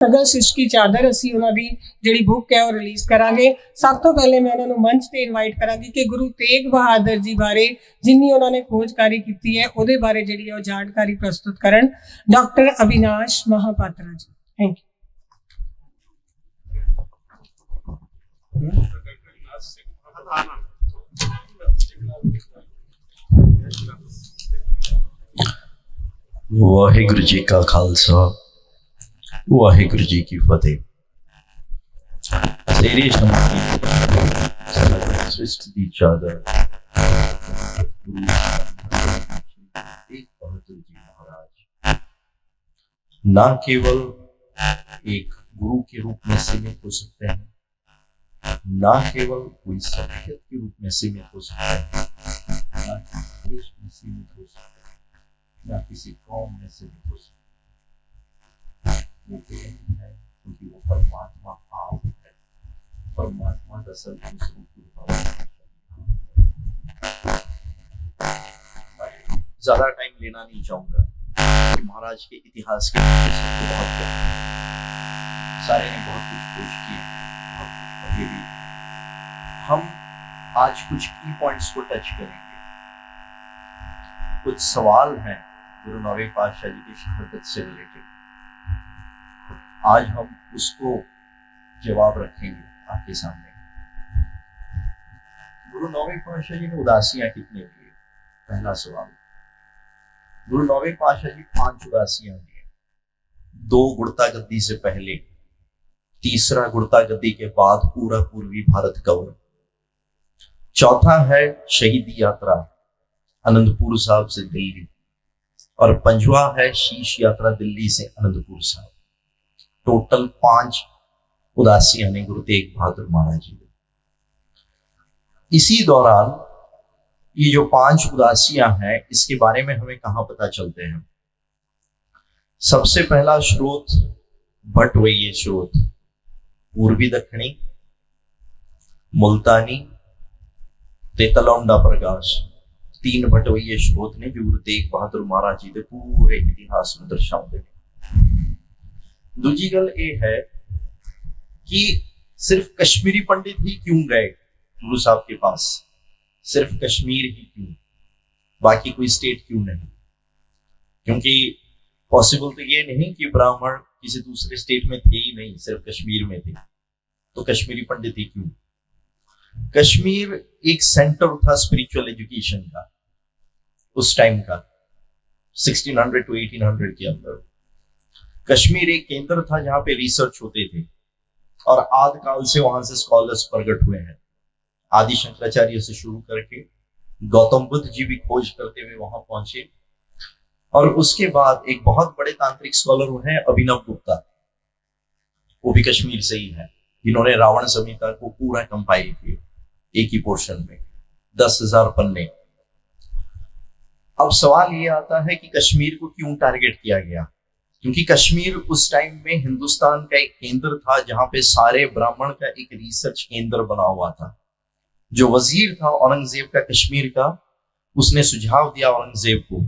ਸਗਲ ਸਿਸ਼ਕੀ ਚਾਦਰ ਅਸੀਂ ਉਹਨਾਂ ਦੀ ਜਿਹੜੀ ਬੁੱਕ ਹੈ ਉਹ ਰਿਲੀਜ਼ ਕਰਾਂਗੇ। ਸਭ ਤੋਂ ਪਹਿਲੇ ਮੈਂ ਉਹਨਾਂ ਨੂੰ ਮੰਚ ਤੇ ਇਨਵਾਈਟ ਕਰਾਂਗੀ ਕਿ ਗੁਰੂ ਤੇਗ ਬਹਾਦਰ ਜੀ ਬਾਰੇ ਜਿੰਨੀ ਉਹਨਾਂ ਨੇ ਖੋਜਕਾਰੀ ਕੀਤੀ ਹੈ ਉਹਦੇ ਬਾਰੇ ਜਿਹੜੀ ਹੈ ਉਹ ਜਾਣਕਾਰੀ ਪ੍ਰਸਤੁਤ ਕਰਨ। ਡਾਕਟਰ ਅਵਿਨਾਸ਼ ਮਹਾਪਾਤਰਾ ਜੀ, ਥੈਂਕ ਯੂ। ਵਾਹਿਗੁਰੂ ਜੀ ਕਾ ਖਾਲਸਾ, ਵਾਹਿਗੁਰੂ ਜੀ ਕੀ ਫਤਿਹ। ਤੇਰੀ ਸ਼ਮਤੀ ਸ੍ਰਿਸ਼ਟੀ ਦੀ ਚਾਦਰ ਗੁਰੂ तेग बहादुर जी महाराज ना केवल एक गुरु के रूप में सीमित हो सकते हैं, ना केवल कोई शख्सियत के रूप में सीमित हो सकते हैं, ना किसी देश में सीमित हो सकते हैं, ना किसी कौम में सीमित हो सकते हैं। वो केवल है क्योंकि वो परमात्मा आप है। परमात्मा का सर्वोच्च रूप ज्यादा टाइम लेना नहीं चाहूंगा कि महाराज के इतिहास के सबको बहुत सारे ने बहुत कुछ खोज किए, बहुत कुछ पढ़े भी। हम आज कुछ की पॉइंट्स को टच करेंगे। कुछ सवाल हैं गुरु नौवें पातशाह जी की शहादत से रिलेटेड। आज हम उसको जवाब रखेंगे आपके सामने। गुरु नौवें पातशाह जी ने उदासियां कितने दिए? पहला सवाल। गुरु नौवें पातशाह जी 5 उदासियां दिए, 2 गुड़ता गद्दी से पहले, 3रा गुड़ता गद्दी के बाद पूरा पूर्वी भारत कवर, 4था है शहीदी यात्रा आनंदपुर साहब से दिल्ली, और 5वां है शीश यात्रा दिल्ली से आनंदपुर साहब। टोटल 5 उदासियां ने गुरु तेग बहादुर महाराज जी। इसी दौरान ये जो 5 उदासियां हैं, इसके बारे में हमें कहां पता चलते हैं? सबसे पहला स्रोत भट्टवैये स्रोत, पूर्वी दक्षिणी, मुल्तानी, तेतलौंडा प्रकाश, 3 भट्टवैये स्रोत ने जो गुरु तेग बहादुर महाराज जी के पूरे इतिहास में दर्शाते हैं। दूजी गल ये है कि सिर्फ कश्मीरी पंडित ही क्यों गए गुरु साहब के पास? सिर्फ कश्मीर ही क्यों, बाकी कोई स्टेट क्यों नहीं? क्योंकि पॉसिबल तो ये नहीं कि ब्राह्मण किसी दूसरे स्टेट में थे ही नहीं, सिर्फ कश्मीर में थे, तो कश्मीरी पंडित ही क्यों? कश्मीर एक सेंटर था स्पिरिचुअल एजुकेशन का उस टाइम का, 1600 to 1800 के अंदर। कश्मीर एक केंद्र था जहां पे रिसर्च होते थे, और आदिकाल से वहां से स्कॉलर्स प्रकट हुए हैं। आदि शंकराचार्य से शुरू करके गौतम बुद्ध जी भी खोज करते हुए वहां पहुंचे, और उसके बाद एक बहुत बड़े तांत्रिक स्कॉलर हैं अभिनव गुप्ता, वो भी कश्मीर से ही है, जिन्होंने रावण संहिता को पूरा कंपाइल किया एक ही पोर्शन में, 10,000 पन्ने। अब सवाल ये आता है कि कश्मीर को क्यों टारगेट किया गया? क्योंकि कश्मीर उस टाइम में हिंदुस्तान का एक केंद्र था जहां पे सारे ब्राह्मण का एक रिसर्च केंद्र बना हुआ था। जो वजीर था औरंगजेब का कश्मीर का, उसने सुझाव दिया औरंगजेब को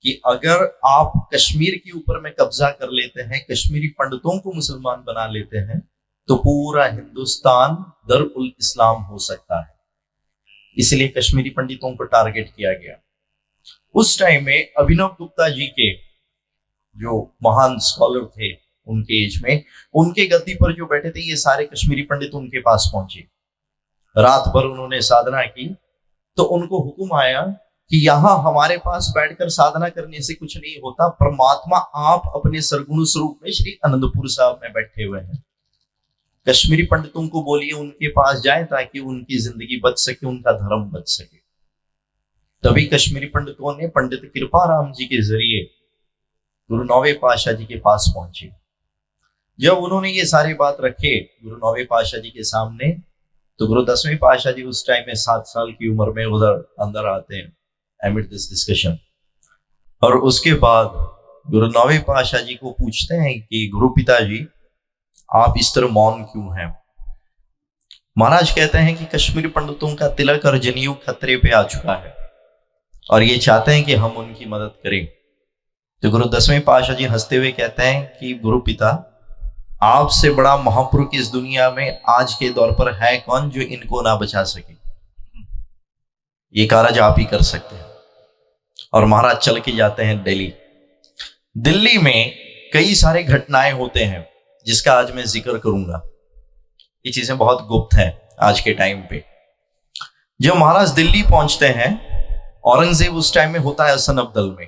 कि अगर आप कश्मीर के ऊपर में कब्जा कर लेते हैं, कश्मीरी पंडितों को मुसलमान बना लेते हैं, तो पूरा हिंदुस्तान दरुल इस्लाम हो सकता है। इसलिए कश्मीरी पंडितों को टारगेट किया गया। उस टाइम में अभिनव गुप्ता जी के जो महान स्कॉलर थे उनके एज में, उनके गद्दी पर जो बैठे थे, ये सारे कश्मीरी पंडित उनके पास पहुंचे। रात भर उन्होंने साधना की, तो उनको हुक्म आया कि यहां हमारे पास बैठकर साधना करने से कुछ नहीं होता, परमात्मा आप अपने सरगुण स्वरूप में श्री आनंदपुर साहब में बैठे हुए हैं। कश्मीरी पंडितों को बोलिए उनके पास जाए ताकि उनकी जिंदगी बच सके, उनका धर्म बच सके। तभी कश्मीरी पंडितों ने पंडित कृपाराम जी के जरिए गुरु नौवें पातशाह जी के पास पहुंचे। जब उन्होंने ये सारी बात रखे गुरु नौवें पातशाह जी के सामने, तो गुरु 10वें पातशाह जी उस टाइम में 7 साल की उम्र में उधर अंदर आते हैं एमिड दिस डिस्कशन, और उसके बाद गुरु 9वें पातशाह जी को पूछते हैं कि गुरु पिताजी आप इस तरह मौन क्यों हैं? महाराज कहते हैं कि कश्मीरी पंडितों का तिलक और जनेऊ खतरे पे आ चुका है और ये चाहते हैं कि हम उनकी मदद करें। तो गुरु 10वें पातशाह जी हंसते हुए कहते हैं कि गुरु पिता, आपसे बड़ा महापुरुष इस दुनिया में आज के दौर पर है कौन जो इनको ना बचा सके? ये कार्य आप ही कर सकते हैं। और महाराज चल के जाते हैं दिल्ली। दिल्ली में कई सारे घटनाएं होते हैं जिसका आज मैं जिक्र करूंगा। ये चीजें बहुत गुप्त हैं आज के टाइम पे। जब महाराज दिल्ली पहुंचते हैं, औरंगजेब उस टाइम में होता है हसन अब्दल में,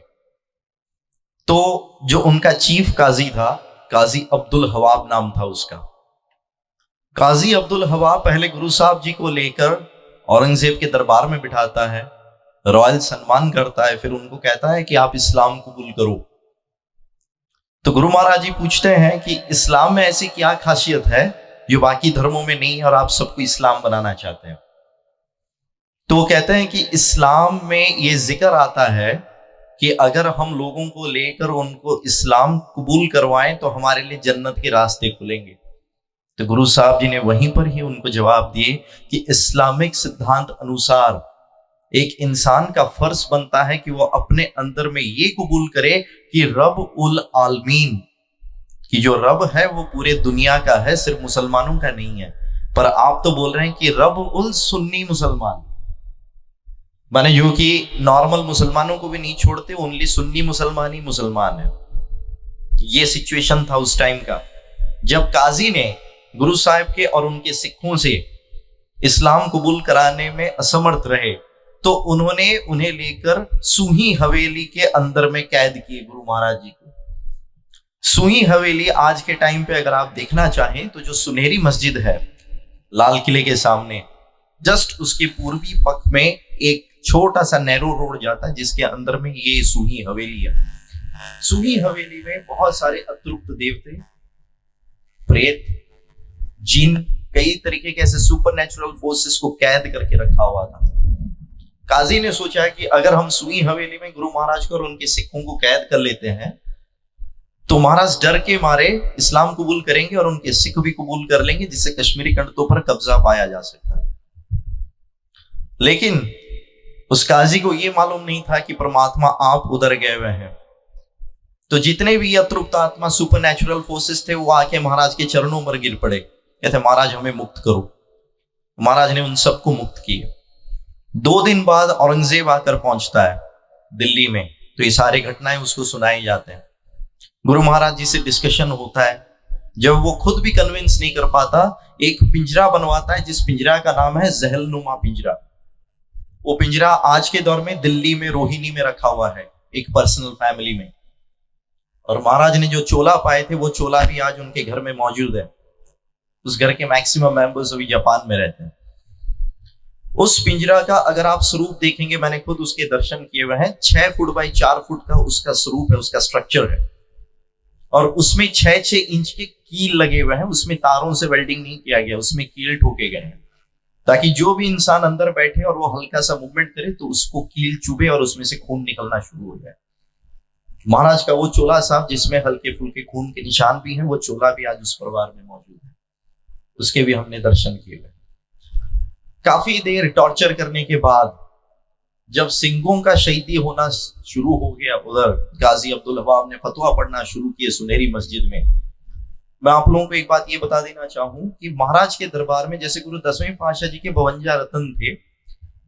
तो जो उनका चीफ काजी था, काजी अब्दुल हवाब नाम था उसका। काजी अब्दुल हवाब पहले गुरु साहब जी को लेकर औरंगजेब के दरबार में बिठाता है, रॉयल सम्मान करता है, फिर उनको कहता है कि आप इस्लाम कबूल करो। तो गुरु महाराज जी पूछते हैं कि इस्लाम में ऐसी क्या खासियत है जो बाकी धर्मों में नहीं है और आप सबको इस्लाम बनाना चाहते हैं? तो वो कहते हैं कि इस्लाम में ये जिक्र आता है कि अगर हम लोगों को लेकर उनको इस्लाम कबूल करवाएं तो हमारे लिए जन्नत के रास्ते खुलेंगे। तो गुरु साहब जी ने वहीं पर ही उनको जवाब दिए कि इस्लामिक सिद्धांत अनुसार एक इंसान का फर्ज बनता है कि वो अपने अंदर में ये कबूल करे कि रब उल आलमीन, कि जो रब है वो पूरे दुनिया का है, सिर्फ मुसलमानों का नहीं है। पर आप तो बोल रहे हैं कि रब उल सुन्नी मुसलमान, माने जो कि नॉर्मल मुसलमानों को भी नहीं छोड़ते, ओनली सुन्नी मुसलमान ही मुसलमान है। ये सिचुएशन था उस टाइम का। जब काजी ने गुरु साहब के और उनके सिखों से इस्लाम कबूल कराने में असमर्थ रहे तो उन्होंने उन्हें लेकर सूही हवेली के अंदर में कैद किए गुरु महाराज जी को। सूही हवेली आज के टाइम पे अगर आप देखना चाहें तो जो सुनहरी मस्जिद है लाल किले के सामने, जस्ट उसके पूर्वी पक्ष में एक छोटा सा नैरो रोड जाता है जिसके अंदर में ये सूही हवेली है। सूही हवेली में बहुत सारे अतृप्त देवते, प्रेत, जिन, कई तरीके के ऐसे सुपर नेचुरल फोर्सेस को कैद करके रखा हुआ था। काजी ने सोचा कि अगर हम सूही हवेली में गुरु महाराज को और उनके सिखों को कैद कर लेते हैं तो महाराज डर के मारे इस्लाम कबूल करेंगे और उनके सिख भी कबूल कर लेंगे, जिससे कश्मीरी पंडितों पर कब्जा पाया जा सकता है। लेकिन उस काजी को यह मालूम नहीं था कि परमात्मा आप उधर गए हुए हैं। तो जितने भी अतृप्त आत्मा सुपर नेचुरल फोर्सेस थे वो आके महाराज के चरणों पर गिर पड़े, कहते महाराज हमें मुक्त करो। महाराज ने उन सबको मुक्त किया। 2 दिन बाद औरंगजेब आकर पहुंचता है दिल्ली में, तो ये सारी घटनाएं उसको सुनाई जाते हैं। गुरु महाराज जी से डिस्कशन होता है। जब वो खुद भी कन्विंस नहीं कर पाता, एक पिंजरा बनवाता है जिस पिंजरा का नाम है जहलनुमा पिंजरा। वो पिंजरा आज के दौर में दिल्ली में रोहिणी में रखा हुआ है, एक पर्सनल फैमिली में। और महाराज ने जो चोला पाए थे वो चोला भी आज उनके घर में मौजूद है। उस घर के मैक्सिमम मेंबर्स अभी जापान में रहते हैं। उस पिंजरा का अगर आप स्वरूप देखेंगे, मैंने खुद उसके दर्शन किए हुए हैं, 6 फुट बाई 4 फुट का उसका स्वरूप है, उसका स्ट्रक्चर है। और उसमें 6-6 इंच के कील लगे हुए हैं। उसमें तारों से वेल्डिंग नहीं किया गया, उसमें कील ठोके गए हैं ताकि जो भी इंसान अंदर बैठे और वो हल्का सा मूवमेंट करे तो उसको कील चुभे और उसमें से खून निकलना शुरू हो जाए। महाराज का वो चोला साहब जिसमें हल्के फुल्के खून के निशान भी हैं, वो चोला भी आज उस परिवार में मौजूद है। उसके भी हमने दर्शन किए हुए। काफी देर टॉर्चर करने के बाद जब सिंघों का शहीदी होना शुरू हो गया, उधर गाजी अब्दुल हवाब ने फतवा पढ़ना शुरू किए सुनहरी मस्जिद में। मैं आप लोगों को एक बात ये बता देना चाहूं कि महाराज के दरबार में जैसे गुरु 10वें पातशाह जी के 52 रत्न थे,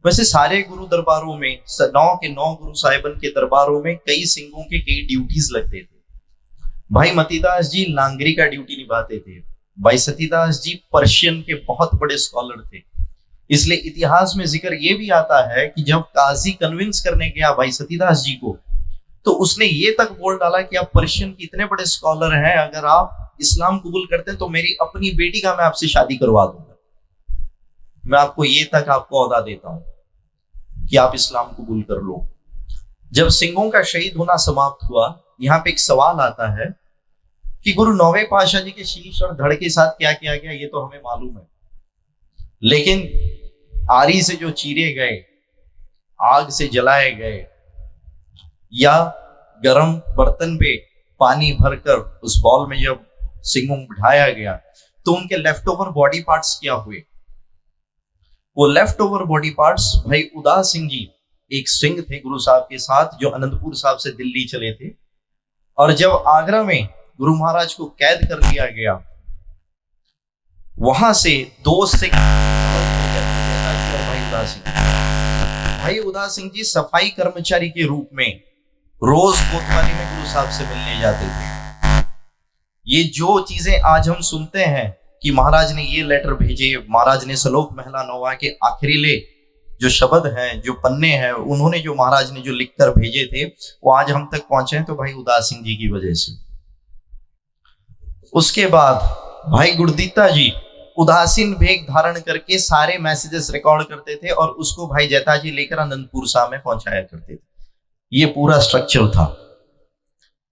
वैसे सारे गुरु दरबारों में 9 के 9 गुरु साहिबन के दरबारों में कई सिंघों के कई ड्यूटीज लगते थे। भाई मतीदास जी लांगरी का ड्यूटी निभाते थे। भाई सतीदास जी पर्शियन के बहुत बड़े स्कॉलर थे। इसलिए इतिहास में जिक्र ये भी आता है कि जब काजी कन्विंस करने गया भाई सतीदास जी को, तो उसने ये तक बोल डाला कि आप पर्शियन के इतने बड़े स्कॉलर हैं, अगर आप इस्लाम कबूल करते हैं तो मेरी अपनी बेटी का मैं आपसे शादी करवा दूंगा। मैं आपको ये तक आपको औदा देता हूं कि आप इस्लाम कबूल कर लो। जब सिंघों का शहीद होना समाप्त हुआ, यहाँ पे एक सवाल आता है कि गुरु 9वें पातशाह जी के शीश और धड़ के साथ क्या किया गया, ये तो हमें मालूम है। लेकिन आरी से जो चीरे गए, आग से जलाए गए, या गरम बर्तन पे पानी भरकर उस बॉल में जब सिंघों को बिठाया गया, तो उनके लेफ्ट ओवर बॉडी पार्ट्स क्या हुए? वो लेफ्ट ओवर बॉडी पार्ट्स भाई उदास सिंह जी, एक सिंह थे गुरु साहब के साथ जो अनंतपुर साहब से दिल्ली चले थे, और जब आगरा में गुरु महाराज को कैद कर लिया गया वहां से 2 सिख भाई उदास सिंह जी सफाई कर्मचारी के रूप में रोज कोतवाली में गुरु साहब से मिलने जाते थे। ये जो चीजें आज हम सुनते हैं कि महाराज ने ये लेटर भेजे, महाराज ने सलोक महला नौवा के आखिरीले जो शब्द हैं, जो पन्ने हैं, उन्होंने जो महाराज ने जो लिखकर भेजे थे वो आज हम तक पहुंचे हैं तो भाई उदास सिंह जी की वजह से। उसके बाद भाई गुरदीता जी उदासीन भेग धारण करके सारे मैसेजेस रिकॉर्ड करते थे और उसको भाई जैता जी लेकर आनंदपुर साहब में पहुंचाया करते थे। ये पूरा स्ट्रक्चर था।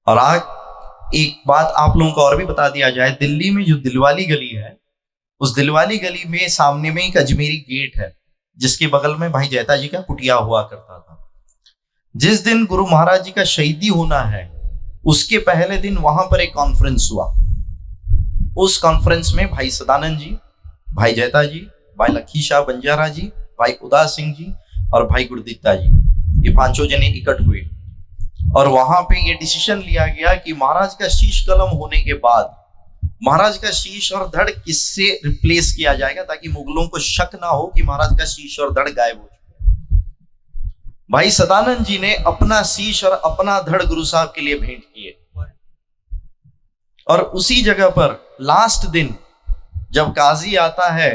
और आज एक बात आप लोगों को और भी बता दिया जाए, दिल्ली में जो दिलवाली गली है, उस दिलवाली गली में सामने में एक अजमेरी गेट है जिसके बगल में भाई जैता जी का कुटिया हुआ करता था। जिस दिन गुरु महाराज जी का शहीदी होना है उसके पहले दिन वहां पर एक कॉन्फ्रेंस हुआ। उस कॉन्फ्रेंस में भाई सदानंद जी, भाई जैता जी, भाई लखी शाह बंजारा जी, भाई उदास सिंह जी और भाई गुरदीता जी, ये 5 जने इकट्ठ हुए और वहां पे ये डिसीजन लिया गया कि महाराज का शीश कलम होने के बाद महाराज का शीश और धड़ किससे रिप्लेस किया जाएगा ताकि मुगलों को शक ना हो कि महाराज का शीश और धड़ गायब हो चुके। भाई सदानंद जी ने अपना शीश और अपना धड़ गुरु साहब के लिए भेंट किए और उसी जगह पर लास्ट दिन जब काजी आता है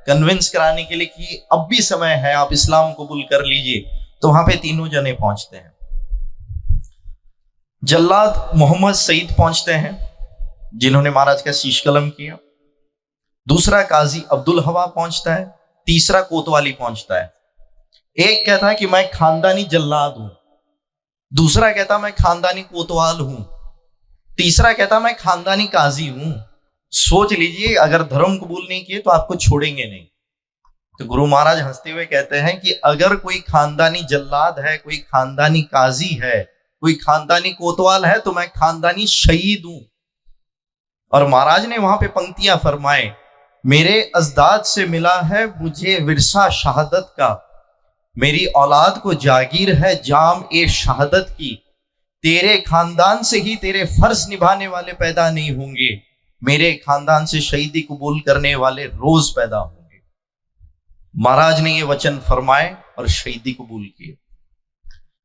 कन्विंस कराने के लिए कि अब भी समय है, आप इस्लाम कबूल कर लीजिए, तो वहां पे 3 जने पहुंचते हैं। जल्लाद मोहम्मद सईद पहुंचते हैं जिन्होंने महाराज का शीश कलम किया। दूसरा काजी अब्दुल हवा पहुंचता है। तीसरा कोतवाली पहुंचता है। एक कहता है कि मैं खानदानी जल्लाद हूं, दूसरा कहता मैं खानदानी कोतवाल हूं, तीसरा कहता मैं खानदानी काजी हूं। सोच लीजिए, अगर धर्म कबूल नहीं किए तो आपको छोड़ेंगे नहीं। तो गुरु महाराज हंसते हुए कहते हैं कि अगर कोई खानदानी जल्लाद है, कोई खानदानी काजी है, कोई खानदानी कोतवाल है, तो मैं खानदानी शहीद हूं। और महाराज ने वहां पे पंक्तियां फरमाए, मेरे अजदाद से मिला है मुझे विरसा शहादत का, मेरी औलाद को जागीर है जाम ए शहादत की, तेरे खानदान से ही तेरे फर्ज निभाने वाले पैदा नहीं होंगे, मेरे खानदान से शहीदी कबूल करने वाले रोज पैदा होंगे। महाराज ने ये वचन फरमाए और शहीदी कबूल किए।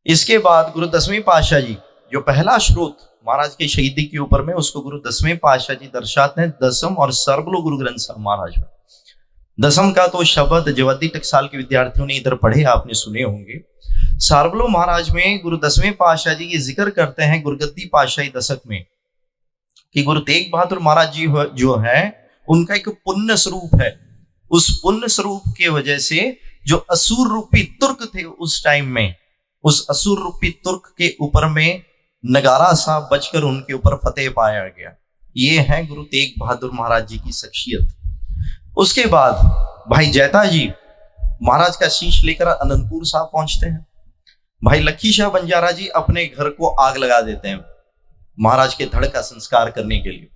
इसके बाद गुरु 10वें पातशाह जी, जो पहला स्रोत महाराज की शहीदी के ऊपर में, उसको गुरु 10वें पातशाह जी दर्शाते हैं दसम और सर्वलो गुरु ग्रंथ साहब महाराज में। दसम का तो शब्द जवद्दी टकसाल के विद्यार्थियों ने इधर पढ़े, आपने सुने होंगे। सारबलो महाराज में गुरु 10वें पातशाह जी ये जिक्र करते हैं गुरगद्दी पातशाही दशक में कि गुरु तेग बहादुर महाराज जी जो है उनका एक पुण्य स्वरूप है। उस पुण्य स्वरूप के वजह से जो असुर रूपी तुर्क थे उस टाइम में, उस असुर रूपी तुर्क के ऊपर में नगारा सा बजकर उनके ऊपर फतेह पाया गया। ये है गुरु तेग बहादुर महाराज जी की शख्सियत। उसके बाद भाई जैता जी महाराज का शीश लेकर अनंतपुर साहब पहुंचते हैं। भाई लखी शाह बंजारा जी अपने घर को आग लगा देते हैं महाराज के धड़ का संस्कार करने के लिए।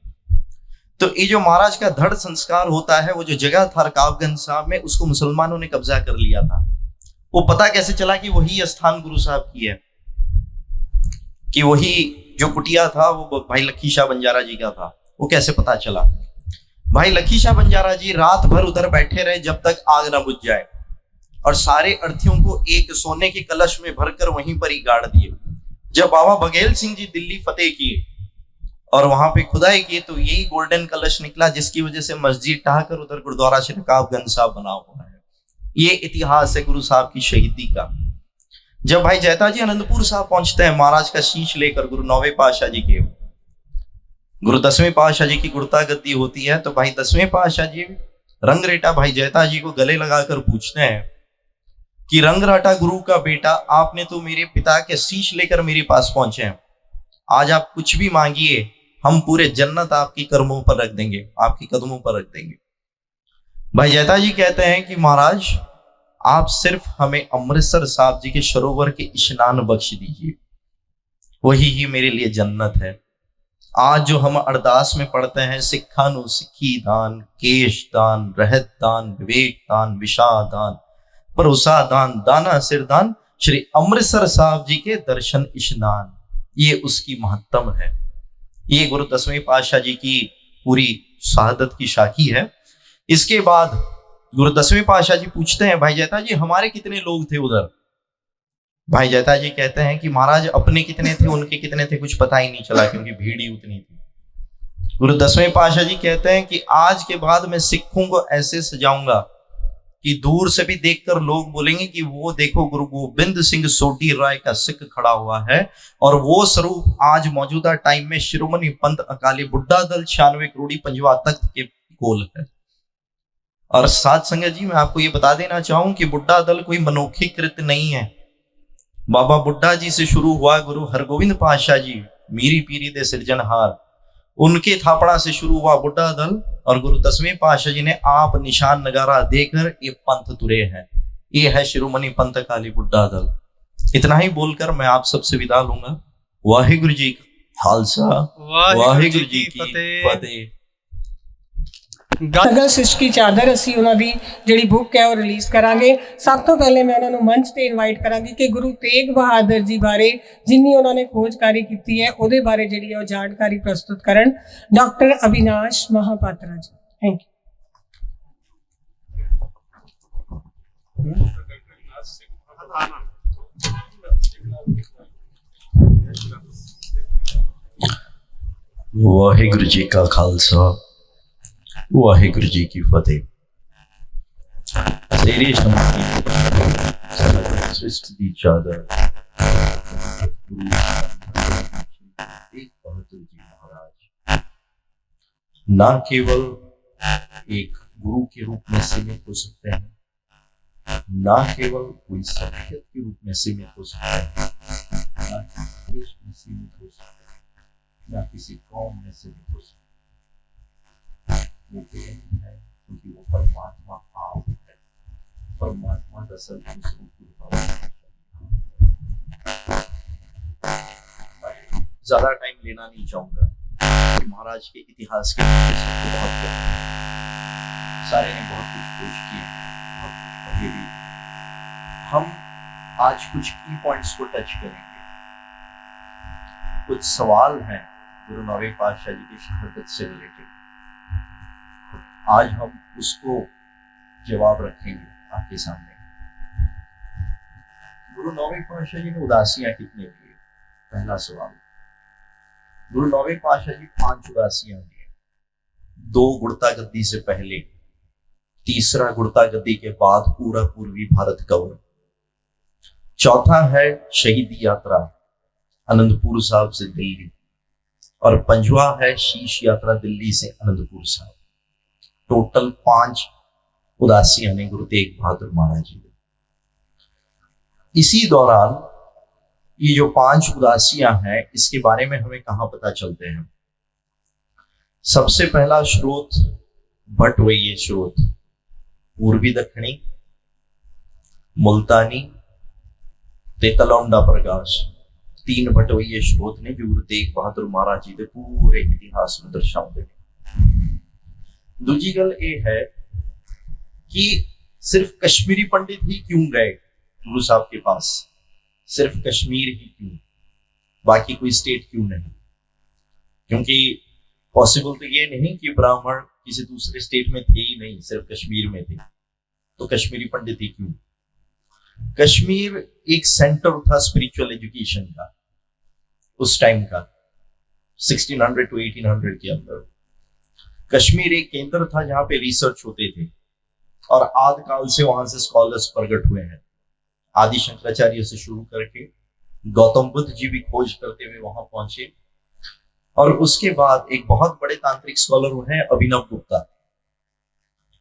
तो ये जो महाराज का धड़ संस्कार होता है, वो जो जगह था रकाबगंज साहब में, उसको मुसलमानों ने कब्जा कर लिया था। वो पता कैसे चला कि वही स्थान गुरु साहब की है, कि वही जो कुटिया था वो भाई लखी शाह बंजारा जी का था? वो कैसे पता चला? भाई लखी शाह बंजारा जी रात भर उधर बैठे रहे जब तक आग ना बुझ जाए, और सारे अर्थियों को एक सोने के कलश में भरकर वहीं पर ही गाड़ दिए। जब बाबा बघेल सिंह जी दिल्ली फतेह किए और वहां पे खुदाई किए, तो यही गोल्डन कलश निकला जिसकी वजह से मस्जिद ढाकर उधर गुरुद्वारा श्री रकाबगंज साहब बना हुआ है। ये इतिहास है गुरु साहब की शहीदी का। जब भाई जैता जी आनंदपुर साहब पहुंचते हैं महाराज का शीश लेकर, गुरु 9वें पातशाह जी के, गुरु 10वें पातशाह जी की गुरुता गद्दी होती है, तो भाई 10वें पातशाह जी रंगरेटा भाई जैता जी को गले लगाकर पूछते हैं कि रंगराटा गुरु का बेटा, आपने तो मेरे पिता के शीश लेकर मेरे पास पहुंचे हैं, आज आप कुछ भी मांगिए, हम पूरे जन्नत आपकी कर्मों पर रख देंगे, आपकी कदमों पर रख देंगे। भाई जैता जी कहते हैं कि महाराज आप सिर्फ हमें अमृतसर साहब जी के सरोवर के स्नान बख्श दीजिए, वही ही मेरे लिए जन्नत है। आज जो हम अरदास में पढ़ते हैं, सिखानु सिक्खी दान, केश दान, रहत दान, विवेक दान, विशा दान, भरोसा दान, दाना सिर दान, श्री अमृतसर साहब जी के दर्शन स्नान, ये उसकी महत्तम है। ये गुरु 10वें पातशाह जी की पूरी शहादत की साखी है। इसके बाद गुरु 10वें पातशाह जी पूछते हैं, भाई जैता जी हमारे कितने लोग थे उधर? भाई जैता जी कहते हैं कि महाराज अपने कितने थे उनके कितने थे कुछ पता ही नहीं चला, क्योंकि भीड़ ही उतनी थी। गुरु 10वें पातशाह जी कहते हैं कि आज के बाद मैं सिखों को ऐसे सजाऊंगा कि दूर से भी देखकर लोग बोलेंगे कि वो देखो गुरु गोविंद सिंह सोढ़ी राय का सिख खड़ा हुआ है, और वो स्वरूप आज मौजूदा टाइम में शिरोमणि पंथ अकाली बुड्ढा दल 96 करोड़ी पंजवा तख्त के कोल है। और साथ संगत जी मैं आपको ये बता देना चाहूं कि बुड्ढा दल कोई मनोखी कृत नहीं है। बाबा बुड्ढा जी से शुरू हुआ, गुरु हरगोविंद पातशाह जी मीरी पीरी दे सिरजनहार, उनके थापड़ा से शुरू हुआ बुड्ढा दल, और गुरु 10वें पातशाह जी ने आप निशान नगारा देकर ये पंथ तुरे हैं। ये है शिरोमणि पंथ अकाली बुड्ढा दल। इतना ही बोलकर मैं आप सबसे विदा लूंगा। वाहिगुरु जी का खालसा, वाहिगुरु जी की फतेह। ਗਾਤਗਲ ਸਿਸ਼ ਕੀ ਚਾਦਰ ਅਸੀਂ ਉਹਨਾਂ ਦੀ ਜਿਹੜੀ ਬੁੱਕ ਹੈ ਉਹ ਰਿਲੀਜ਼ ਕਰਾਂਗੇ। ਸਭ ਤੋਂ ਪਹਿਲੇ ਮੈਂ ਉਹਨਾਂ ਨੂੰ ਮੰਚ ਤੇ ਇਨਵਾਈਟ ਕਰਾਂਗੀ ਕਿ ਗੁਰੂ ਤੇਗ ਬਹਾਦਰ ਜੀ ਬਾਰੇ ਜਿੰਨੀ ਉਹਨਾਂ ਨੇ ਖੋਜਕਾਰੀ ਕੀਤੀ ਹੈ ਉਹਦੇ ਬਾਰੇ ਜਿਹੜੀ ਹੈ ਉਹ ਜਾਣਕਾਰੀ ਪ੍ਰਸਤੁਤ ਕਰਨ ਡਾਕਟਰ ਅਵਿਨਾਸ਼ ਮਹਾਪਾਤਰਾ ਜੀ। Thank you. ਵਾਹਿਗੁਰੂ ਜੀ ਕਾ ਖਾਲਸਾ, वाहिगुरु जी की फतेह। तेरी सृष्टि की चादर एक बहादुर जी महाराज ना केवल एक गुरु के रूप में सीमित हो सकते हैं, ना केवल कोई शख्सियत के रूप में सीमित हो सकते हैं, ना किसी देश में सीमित हो सकते हैं, ना किसी कौम में सीमित हो सकते हैं। वो है क्योंकि वो परमात्मा आप है, परमात्मा का सर्वोच्च रूप। ज्यादा टाइम लेना नहीं चाहूंगा, महाराज के इतिहास के बहुत सारे ने बहुत कुछ खोज किया, अभी भी हम आज कुछ की पॉइंट्स को टच करेंगे। कुछ सवाल हैं गुरु 9वें पातशाह जी की शहादत से रिलेटेड, आज हम उसको जवाब रखेंगे आपके सामने। गुरु 9वें पातशाह जी ने उदासियां कितने दिए? पहला सवाल। गुरु 9वें पातशाह जी 5 उदासियां दिए, 2 गुड़ता गद्दी से पहले, 3रा गुड़ता गद्दी के बाद पूरा पूर्वी भारत कवर, 4था है शहीदी यात्रा आनंदपुर साहब से दिल्ली, और 5वां है शीश यात्रा दिल्ली से आनंदपुर साहब। टोटल 5 उदासियां ने गुरु तेग बहादुर महाराज जी। इसी दौरान ये जो 5 उदासियां हैं इसके बारे में हमें कहां पता चलते हैं? सबसे पहला स्रोत भट्टवैये स्रोत, पूर्वी दक्षिणी, मुल्तानी, तेतलौंडा प्रकाश, 3 भट्टवैये स्रोत ने जो गुरु तेग बहादुर महाराज जी के पूरे इतिहास में दर्शाते हैं। दूजी गल ये है कि सिर्फ कश्मीरी पंडित ही क्यों गए गुरु साहब के पास? सिर्फ कश्मीर ही क्यों, बाकी कोई स्टेट क्यों नहीं? क्योंकि पॉसिबल तो ये नहीं कि ब्राह्मण किसी दूसरे स्टेट में थे ही नहीं, सिर्फ कश्मीर में थे, तो कश्मीरी पंडित ही क्यों? कश्मीर एक सेंटर था स्पिरिचुअल एजुकेशन का उस टाइम का, 1600 to 1800 के अंदर। कश्मीर एक केंद्र था जहां पे रिसर्च होते थे, और आदिकाल से वहां से स्कॉलर्स प्रकट हुए हैं। आदि शंकराचार्य से शुरू करके गौतम बुद्ध जी भी खोज करते हुए वहां पहुंचे, और उसके बाद एक बहुत बड़े तांत्रिक स्कॉलर हैं अभिनव गुप्ता,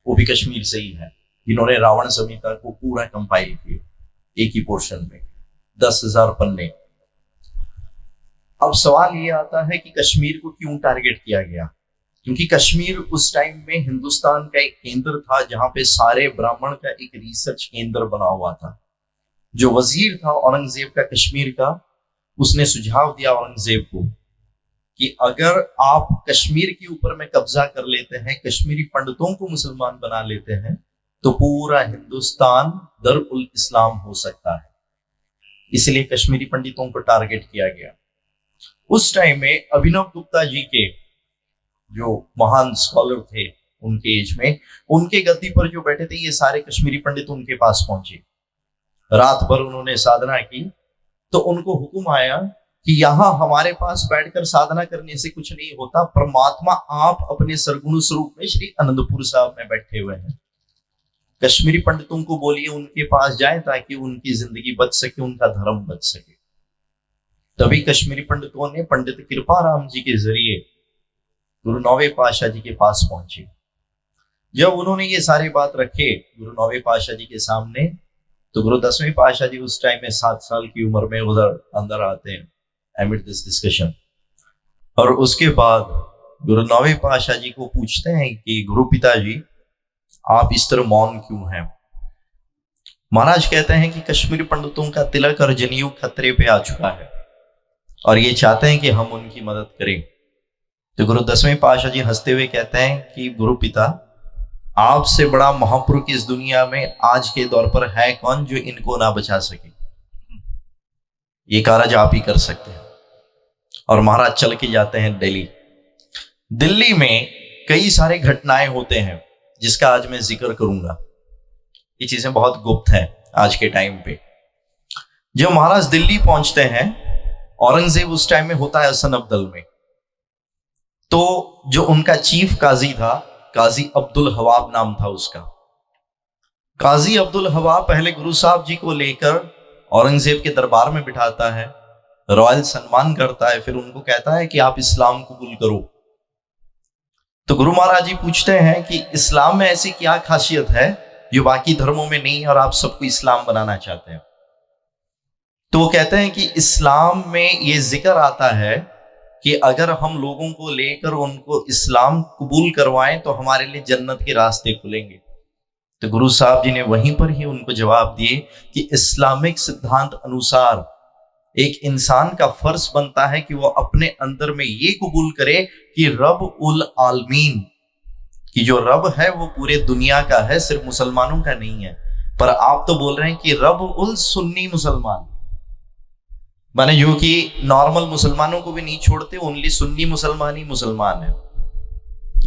वो भी कश्मीर से ही है, जिन्होंने रावण संहिता को पूरा कंपाइल किया एक ही पोर्शन में, 10,000 पन्ने। अब सवाल ये आता है कि कश्मीर को क्यों टारगेट किया गया? क्योंकि कश्मीर उस टाइम में हिंदुस्तान का एक केंद्र था जहां पे सारे ब्राह्मण का एक रिसर्च केंद्र बना हुआ था। जो वजीर था औरंगजेब का कश्मीर का, उसने सुझाव दिया औरंगजेब को कि अगर आप कश्मीर के ऊपर में कब्जा कर लेते हैं, कश्मीरी पंडितों को मुसलमान बना लेते हैं, तो पूरा हिंदुस्तान दरुल इस्लाम हो सकता है। इसलिए कश्मीरी पंडितों को टारगेट किया गया। उस टाइम में अभिनव गुप्ता जी के जो महान स्कॉलर थे, उनके एज में, उनके गद्दी पर जो बैठे थे ये सारे कश्मीरी पंडित उनके पास पहुंचे। रात भर उन्होंने साधना की, तो उनको हुक्म आया कि यहाँ हमारे पास बैठकर साधना करने से कुछ नहीं होता, परमात्मा आप अपने सरगुण स्वरूप में श्री अनंतपुर साहब में बैठे हुए हैं। कश्मीरी पंडितों को बोलिए उनके पास जाए ताकि उनकी जिंदगी बच सके, उनका धर्म बच सके। तभी कश्मीरी पंडितों ने पंडित कृपाराम जी के जरिए गुरु नौवे पातशाह जी के पास पहुंचे। जब उन्होंने ये सारी बात रखे गुरु नौवे पातशाह जी के सामने, तो गुरु 10वें पातशाह जी उस टाइम में 7 साल की उम्र में उधर अंदर आते हैं एमिड दिस डिस्कशन, और उसके बाद गुरु नौवे पातशाह जी को पूछते हैं कि गुरु पिताजी आप इस तरह मौन क्यों हैं। महाराज कहते हैं कि कश्मीरी पंडितों का तिलक और जनेऊ खतरे पे आ चुका है और ये चाहते हैं कि हम उनकी मदद करें। तो गुरु 10वें पातशाह जी हंसते हुए कहते हैं कि गुरु पिता, आपसे बड़ा महापुरुष इस दुनिया में आज के दौर पर है कौन जो इनको ना बचा सके। ये कार्य आप ही कर सकते हैं। और महाराज चल के जाते हैं दिल्ली। दिल्ली में कई सारे घटनाएं होते हैं जिसका आज मैं जिक्र करूंगा। ये चीजें बहुत गुप्त हैं आज के टाइम पे। जब महाराज दिल्ली पहुंचते हैं, औरंगजेब उस टाइम में होता है हसन अब्दल में, तो जो उनका चीफ काजी था, काजी अब्दुल हवाब नाम था उसका। काजी अब्दुल हवाब पहले गुरु साहब जी को लेकर औरंगजेब के दरबार में बिठाता है, रॉयल सम्मान करता है, फिर उनको कहता है कि आप इस्लाम कबूल करो। तो गुरु महाराज जी पूछते हैं कि इस्लाम में ऐसी क्या खासियत है जो बाकी धर्मों में नहीं है और आप सबको इस्लाम बनाना चाहते हैं। तो वो कहते हैं कि इस्लाम में ये जिक्र आता है कि अगर हम लोगों को लेकर उनको इस्लाम कबूल करवाएं तो हमारे लिए जन्नत के रास्ते खुलेंगे। तो गुरु साहब जी ने वहीं पर ही उनको जवाब दिए कि इस्लामिक सिद्धांत अनुसार एक इंसान का फर्ज बनता है कि वो अपने अंदर में ये कबूल करे कि रब उल आलमीन, कि जो रब है वो पूरे दुनिया का है, सिर्फ मुसलमानों का नहीं है। पर आप तो बोल रहे हैं कि रब उल सुन्नी मुसलमान, माने जो कि नॉर्मल मुसलमानों को भी नहीं छोड़ते, ओनली सुन्नी मुसलमान ही मुसलमान है।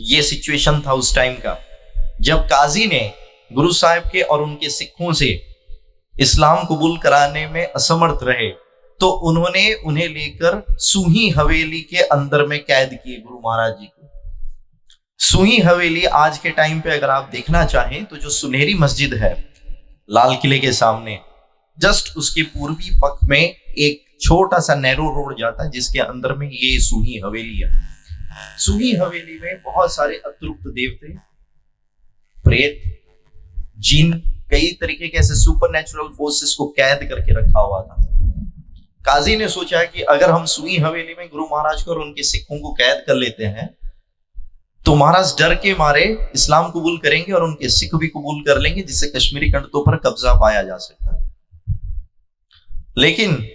ये सिचुएशन था उस टाइम का। जब काजी ने गुरु साहब के और उनके सिखों से इस्लाम कबूल कराने में असमर्थ रहे, तो उन्होंने उन्हें लेकर सूही हवेली के अंदर में कैद किए गुरु महाराज जी को। सूही हवेली आज के टाइम पे अगर आप देखना चाहें तो जो सुनहरी मस्जिद है लाल किले के सामने, जस्ट उसके पूर्वी पक्ष में एक छोटा सा नैरो रोड जाता है जिसके अंदर में ये सूही हवेली है। सूही हवेली में बहुत सारे अतृप्त देवते, प्रेत, जिन, कई तरीके के ऐसे सुपरनेचुरल फोर्सेस को कैद करके रखा हुआ था। काजी ने सोचा कि अगर हम सूही हवेली में गुरु महाराज को और उनके सिखों को कैद कर लेते हैं तो महाराज डर के मारे इस्लाम कबूल करेंगे और उनके सिख भी कबूल कर लेंगे, जिससे कश्मीरी पंडितों पर कब्जा पाया जा सकता है। लेकिन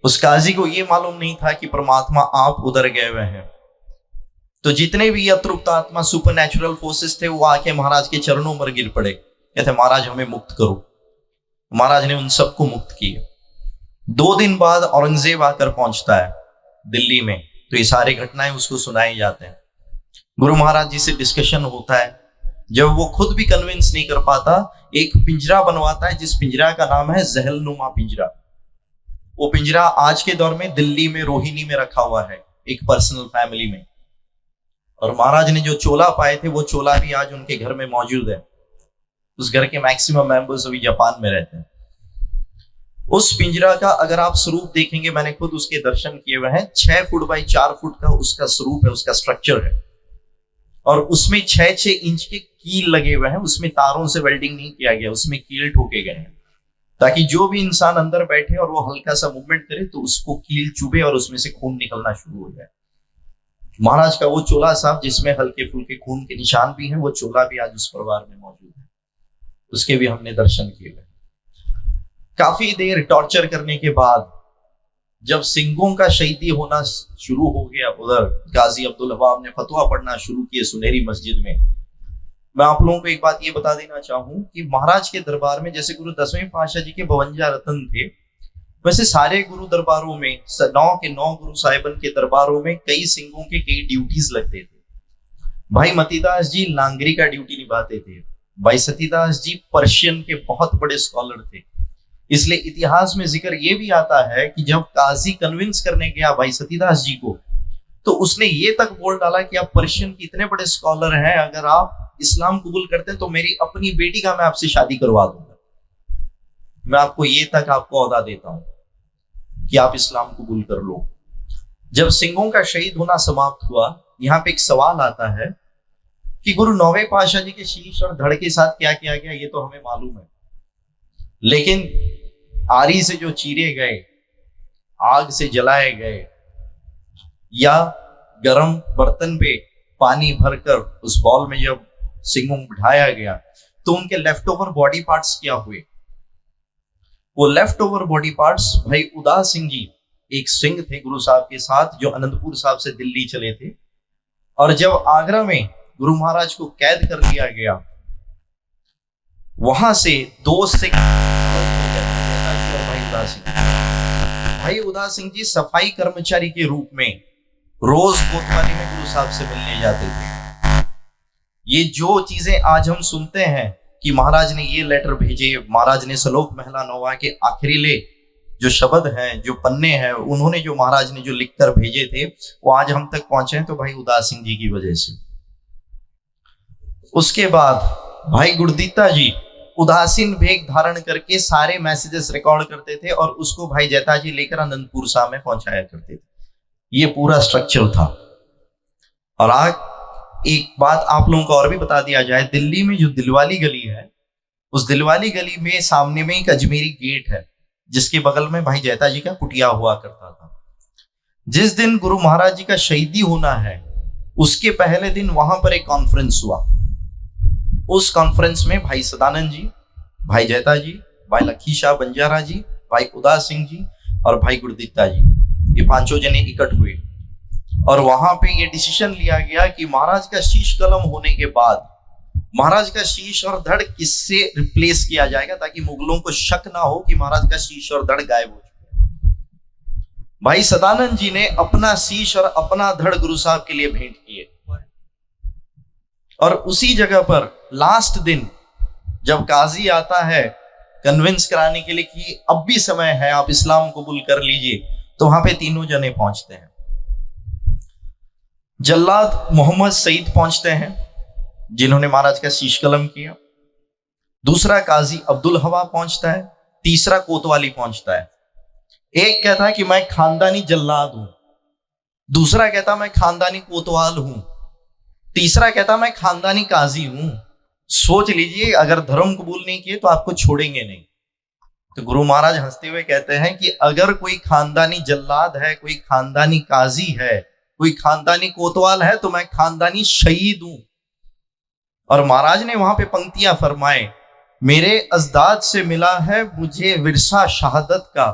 उस काजी को यह मालूम नहीं था कि परमात्मा आप उधर गए हुए हैं। तो जितने भी अतृप्त आत्मा सुपरनेचुरल फोर्सेस थे वो आके महाराज के चरणों पर गिर पड़े, कहते महाराज हमें मुक्त करो। महाराज ने उन सबको मुक्त किया। 2 दिन बाद औरंगजेब आकर पहुंचता है दिल्ली में, तो ये सारी घटनाएं उसको सुनाई जाते हैं। गुरु महाराज जी से डिस्कशन होता है। जब वो खुद भी कन्विंस नहीं कर पाता, एक पिंजरा बनवाता है जिस पिंजरा का नाम है जहलनुमा पिंजरा। वो पिंजरा आज के दौर में दिल्ली में रोहिणी में रखा हुआ है, एक पर्सनल फैमिली में। और महाराज ने जो चोला पाए थे वो चोला भी आज उनके घर में मौजूद है। उस घर के मैक्सिमम मेंबर्स अभी जापान में रहते हैं। उस पिंजरा का अगर आप स्वरूप देखेंगे, मैंने खुद उसके दर्शन किए हुए हैं, 6 फुट बाई 4 फुट का उसका स्वरूप है, उसका स्ट्रक्चर है। और उसमें 6-6 इंच के कील लगे हुए हैं। उसमें तारों से वेल्डिंग नहीं किया गया, उसमें कील ठोके गए हैं ताकि जो भी इंसान अंदर बैठे और वो हल्का सा मूवमेंट करे तो उसको कील चुभे और उसमें से खून निकलना शुरू हो जाए। महाराज का वो चोला साहब जिसमें हल्के फुल्के खून के निशान भी हैं, वो चोला भी आज उस परिवार में मौजूद है। उसके भी हमने दर्शन किए हुए। काफी देर टॉर्चर करने के बाद जब सिंघों का शहीदी होना शुरू हो गया, उधर गाजी अब्दुल हवाब ने फतवा पढ़ना शुरू किए सुनहरी मस्जिद में। मैं आप लोगों को एक बात ये बता देना चाहूं कि महाराज के दरबार में जैसे गुरु 10वें पातशाह जी के 52 रत्न थे, वैसे सारे गुरु दरबारों में 9 के 9 गुरु साहिबन के दरबारों में कई सिंघों के कई ड्यूटीज लगते थे। भाई मतीदास जी लांगरी का ड्यूटी निभाते थे। भाई सतीदास जी पर्शियन के बहुत बड़े स्कॉलर थे, इसलिए इतिहास में जिक्र ये भी आता है कि जब काजी कन्विंस करने गया भाई सतीदास जी को, तो उसने ये तक बोल डाला कि आप पर्शियन के इतने बड़े स्कॉलर हैं, अगर आप इस्लाम कबूल करते हैं तो मेरी अपनी बेटी का मैं आपसे शादी करवा दूंगा, मैं आपको ये तक आपको औदा देता हूं कि आप इस्लाम कबूल कर लो। जब सिंहों का शहीद होना समाप्त हुआ, यहाँ पे एक सवाल आता है कि गुरु नौवें पातशाह जी के शीश और धड़ के साथ क्या किया गया, ये तो हमें मालूम है, लेकिन आरी से जो चीरे गए, आग से जलाए गए, या गरम बर्तन पे पानी भरकर उस बॉल में जब सिंहों को बिठाया गया, तो उनके लेफ्ट ओवर बॉडी पार्ट्स क्या हुए? वो लेफ्ट ओवर बॉडी पार्ट्स भाई उदास सिंह जी, एक सिंह थे गुरु साहब के साथ, जो अनंतपुर साहब से दिल्ली चले थे, और जब आगरा में गुरु महाराज को कैद कर लिया गया, वहां से दो सिख भाई उदास सिंह जी सफाई कर्मचारी के रूप में रोज कोतवाली में गुरु साहब से मिलने जाते थे। ये जो चीजें आज हम सुनते हैं कि महाराज ने ये लेटर भेजे, महाराज ने सलोक महला नौवा के आखिरीले जो शब्द हैं, जो पन्ने हैं, उन्होंने जो महाराज ने जो लिखकर भेजे थे, वो आज हम तक पहुंचे हैं तो भाई उदास सिंह जी की वजह से। उसके बाद भाई गुरदीता जी उदासीन भेग धारण करके सारे मैसेजेस रिकॉर्ड करते थे और उसको भाई जैता जी लेकर अनंतपुर साहब में पहुंचाया करते थे। ये पूरा स्ट्रक्चर था। और आज एक बात आप लोगों को और भी बता दिया जाए, दिल्ली में जो दिलवाली गली है, उस दिलवाली गली में सामने में एक अजमेरी गेट है, जिसके बगल में भाई जैता जी का कुटिया हुआ करता था। जिस दिन गुरु महाराज जी का शहीदी होना है, उसके पहले दिन वहां पर एक कॉन्फ्रेंस हुआ। उस कॉन्फ्रेंस में भाई सदानंद जी, भाई जैता जी, भाई लखी शाह बंजारा जी, भाई उदास सिंह जी और भाई गुरदीता जी, ये पांचों जने इकट्ठ हुए और वहां पे ये डिसीजन लिया गया कि महाराज का शीश कलम होने के बाद महाराज का शीश और धड़ किससे रिप्लेस किया जाएगा, ताकि मुगलों को शक ना हो कि महाराज का शीश और धड़ गायब हो चुके। भाई सदानंद जी ने अपना शीश और अपना धड़ गुरु साहब के लिए भेंट किए और उसी जगह पर लास्ट दिन जब काजी आता है कन्विंस कराने के लिए कि अब भी समय है, आप इस्लाम कबूल कर लीजिए, तो वहां पे तीनों जने पहुंचते हैं। जल्लाद मोहम्मद सईद पहुंचते हैं, जिन्होंने महाराज का शीश कलम किया। दूसरा काजी अब्दुल हवा पहुंचता है। तीसरा कोतवाली पहुंचता है। एक कहता है कि मैं खानदानी जल्लाद हूं, दूसरा कहता मैं खानदानी कोतवाल हूं, तीसरा कहता मैं खानदानी काजी हूं। सोच लीजिए, अगर धर्म कबूल नहीं किए तो आपको छोड़ेंगे नहीं। तो गुरु महाराज हंसते हुए कहते हैं कि अगर कोई खानदानी जल्लाद है, कोई खानदानी काजी है, कोई खानदानी कोतवाल है, तो मैं खानदानी शहीद हूं। और महाराज ने वहां पे पंक्तियां फरमाए, मेरे अजदाद से मिला है मुझे विरसा शहादत का,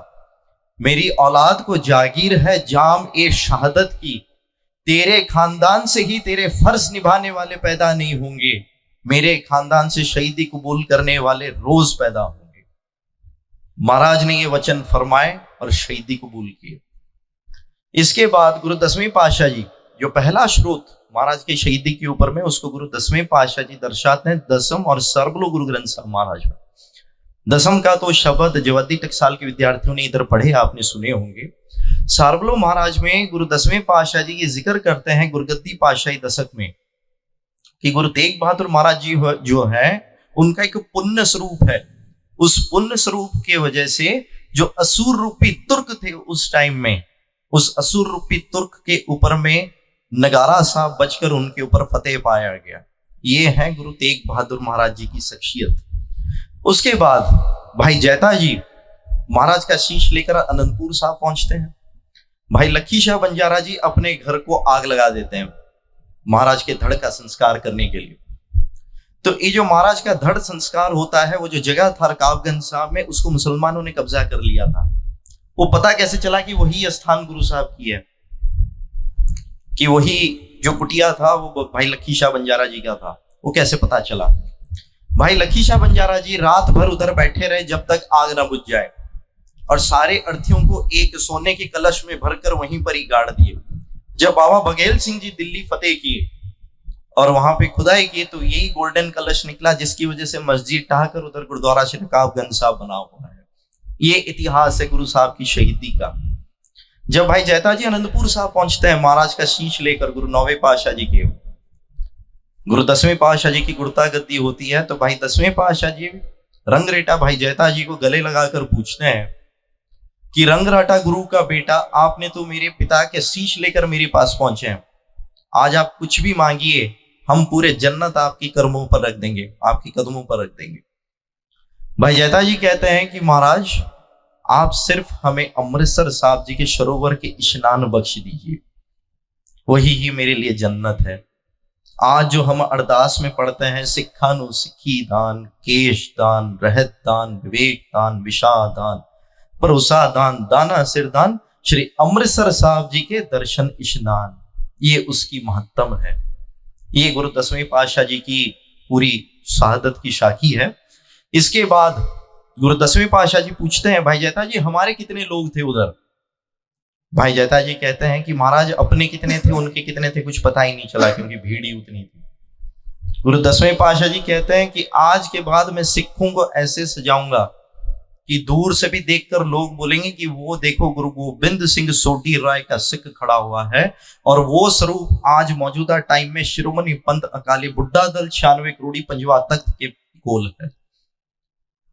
मेरी औलाद को जागीर है जाम ए शहादत की, तेरे खानदान से ही तेरे फर्ज निभाने वाले पैदा नहीं होंगे, मेरे खानदान से शहीदी कबूल करने वाले रोज पैदा होंगे। महाराज ने ये वचन फरमाए और शहीदी कबूल किए। इसके बाद गुरु 10वें पातशाह जी, जो पहला स्रोत महाराज के शहीदी के ऊपर में, उसको गुरु 10वें पातशाह जी दर्शाते हैं दसम और सर्वलो गुरु ग्रंथ साहब महाराज में। दसम का तो शब्द जवद्दी टकसाल के विद्यार्थियों ने इधर पढ़े, आपने सुने होंगे। सारबलो महाराज में गुरु 10वें पातशाह जी ये जिक्र करते हैं गुरगद्दी पातशाही दशक में कि गुरु तेग बहादुर महाराज जी जो है, उनका एक पुण्य स्वरूप है। उस पुण्य स्वरूप के वजह से जो असुर रूपी तुर्क थे उस टाइम में, उस असुर रूपी तुर्क के ऊपर में नगारा सा बजकर उनके ऊपर फतेह पाया गया। ये है गुरु तेग बहादुर महाराज जी की शख्सियत। उसके बाद भाई जैता जी महाराज का शीश लेकर अनंतपुर साहब पहुंचते हैं। भाई लखी शाह बंजारा जी अपने घर को आग लगा देते हैं महाराज के धड़ का संस्कार करने के लिए। तो ये जो महाराज का धड़ संस्कार होता है, वो जो जगह था रकाबगंज साहब में, उसको मुसलमानों ने कब्जा कर लिया था। वो पता कैसे चला कि वही स्थान गुरु साहब की है, कि वही जो कुटिया था वो भाई लखी शाह बंजारा जी का था? वो कैसे पता चला? भाई लखी शाह बंजारा जी रात भर उधर बैठे रहे जब तक आग ना बुझ जाए, और सारे अर्थियों को एक सोने के कलश में भरकर वहीं पर ही गाड़ दिए। जब बाबा बघेल सिंह जी दिल्ली फतेह किए और वहां पे खुदाई की तो यही गोल्डन कलश निकला, जिसकी वजह से मस्जिद ढाकर उधर गुरुद्वारा श्री रकाबगंज साहब बना हुआ है। ये इतिहास है गुरु साहब की शहीदी का। जब भाई जैता जी आनंदपुर साहब पहुंचते हैं महाराज का शीश लेकर, गुरु 9वें पातशाह जी के, गुरु 10वें पातशाह जी की गुरुता गद्दी होती है, तो भाई 10वें पातशाह जी रंगरेटा भाई जैता जी को गले लगाकर पूछते हैं कि रंगराटा गुरु का बेटा, आपने तो मेरे पिता के शीश लेकर मेरे पास पहुंचे हैं, आज आप कुछ भी मांगिए, हम पूरे जन्नत आपकी कर्मों पर रख देंगे, आपकी कदमों पर रख देंगे। भाई जैता जी कहते हैं कि महाराज आप सिर्फ हमें अमृतसर साहब जी के सरोवर के स्नान बख्श दीजिए, वही ही मेरे लिए जन्नत है। आज जो हम अरदास में पढ़ते हैं, सिखानु सिक्खी दान, केश दान, रहत दान, विवेक दान, विषा दान, भरोसा दान, दाना सिर दान, श्री अमृतसर साहब जी के दर्शन स्नान, ये उसकी महत्तम है। ये गुरु 10वें पातशाह जी की पूरी शहादत की साखी है। इसके बाद गुरु 10वें पातशाह जी पूछते हैं, भाई जैता जी हमारे कितने लोग थे उधर? भाई जैता जी कहते हैं कि महाराज अपने कितने थे, उनके कितने थे, कुछ पता ही नहीं चला, क्योंकि भीड़ ही उतनी थी। गुरु 10वें पातशाह जी कहते हैं कि आज के बाद मैं सिखों को ऐसे सजाऊंगा कि दूर से भी देखकर लोग बोलेंगे कि वो देखो गुरु गोविंद सिंह सोढ़ी राय का सिख खड़ा हुआ है। और वो स्वरूप आज मौजूदा टाइम में शिरोमणि पंथ अकाली बुड्ढा दल 96 करोड़ी पंजवा तख्त के कोल है।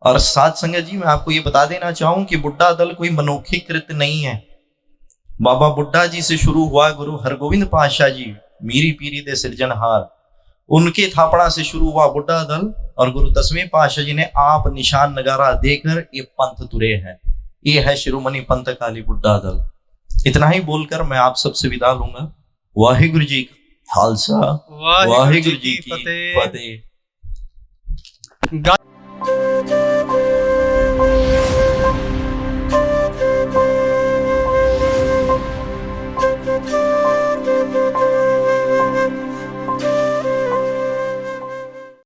और साथ संगत जी मैं आपको ये बता देना चाहूं कि बुड्ढा दल कोई मनोखी कृत नहीं है। बाबा बुड्ढा जी से शुरू हुआ, गुरु हरगोविंद पातशाह जी मीरी पीरी दे सिरजनहार, उनके थापड़ा से शुरू हुआ बुड्ढा दल, और गुरु 10वें पातशाह जी ने आप निशान नगारा देकर ये पंथ तुरे हैं। ये है शिरोमणि पंथ अकाली बुड्ढा दल। इतना ही बोलकर मैं आप सबसे विदा लूंगा। वाहिगुरु जी का खालसा, वाहिगुरु जी की फतेह।